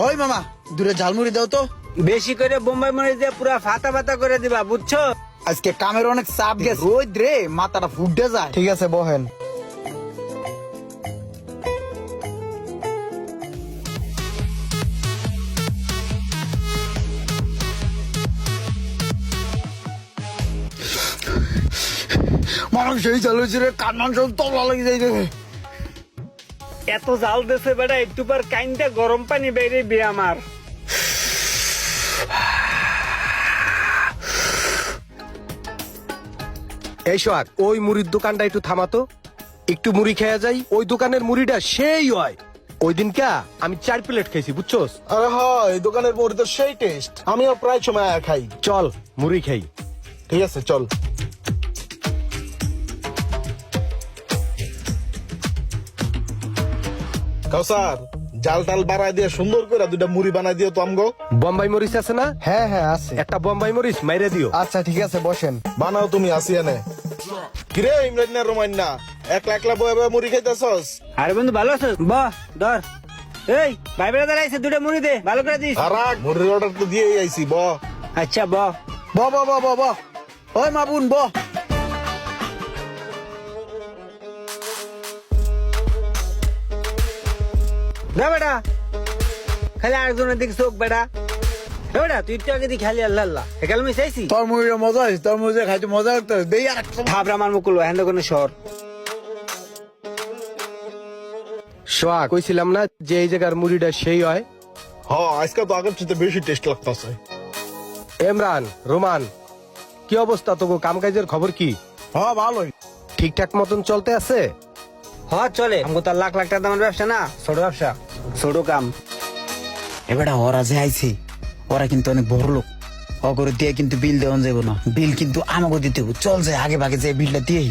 ওই মামা দূরে ঝালমুড়ি দাও তো। বেশি করে বোম্বাই মরিচ দিয়ে পুরা ফাতা ফাতা করে দিবা, বুঝছো? আজকে কামের অনেক চাপ গেছে, রোদ রে মাথাটা ফুটে যায়। ঠিক আছে বহেন। মানুষ সেই চালুছে রে, কান মাংস তবলা লেগে যাইছে। এত জাল দেছে বেটা, একটু পর কাইনটা গরম পানি বেড়ে বে আমার। এই সোহাগ, ওই মুড়ির দোকানটা একটু থামাতো, একটু মুড়ি খেয়ে যাই। ওই দোকানের মুড়িটা সেই হয়। ওই দিন কা আমি 4 প্লেট খাইছি, বুঝছোস? আরে হয়, এই দোকানের মুড়ি তো সেই টেস্ট, আমিও প্রায় সময় খাই। চল মুড়ি খাই। ঠিক আছে চল। কাউসার, জাল টাল বাড়ায় দিয়ে সুন্দর করে দুটা মুড়ি বানাই দিও তো আমগো। বোম্বাই মরিচ আছে না? হ্যাঁ হ্যাঁ আছে। একটা বোম্বাই মরিচ মাইরে দিও। আচ্ছা ঠিক আছে বসেন। বানাও তুমি, আসি এনে। কিরে ইমরান না রোমান না, একলা একলা বয়ে বয়ে মুড়ি খাইতেছস? আরে বন্ধু ভালো আছো? বাহ ধর। এই ভাই বেড়া দাঁড়াইছে, দুটো মুড়ি দে, ভালো করে দিস। আর মুড়ির অর্ডার তো দিয়েই আইছি, ব। আচ্ছা ব। ব ব ব ব ব ওই মাবুন ব। না বেটা, খালি আরেকজনের দিকে চোখ বেটা। বেটা তুই একটু আগে দিয়ে খালি আল্লাহ আল্লাহ একাল আমি চাইছি। তোর মুড়িটা মজা হয়েছে, তোর মুড়ি খাইতে মজা লাগতো। দেই আর একটা। ভাবরা আমার মুকুল হ্যান্ড কোনো শহর। সোহাগ, কইছিলাম না যে এই জায়গার মুড়িটা সেই হয়। হ্যাঁ আজকে তো আগের চেয়ে বেশি টেস্ট লাগতেছে। এমরান, রোমান, কি অবস্থা? তোকে কাম কাজের খবর কি? হ্যাঁ ভালোই। ঠিকঠাক মতন চলতে আছে? হ্যাঁ চলে, আমাকে তো লাখ লাখ টাকা দামের ব্যবসা না, ছোট ব্যবসা, ছোট কাম। এবারে ওরা যে আইছে, ওরা কিন্তু অনেক বড় লোক। অগরে দিয়ে কিন্তু বিল দেওয়া যাবো না, বিল কিন্তু আমাকে দিতে হবে। চল যে আগে ভাগে যে বিলটা দিয়েই।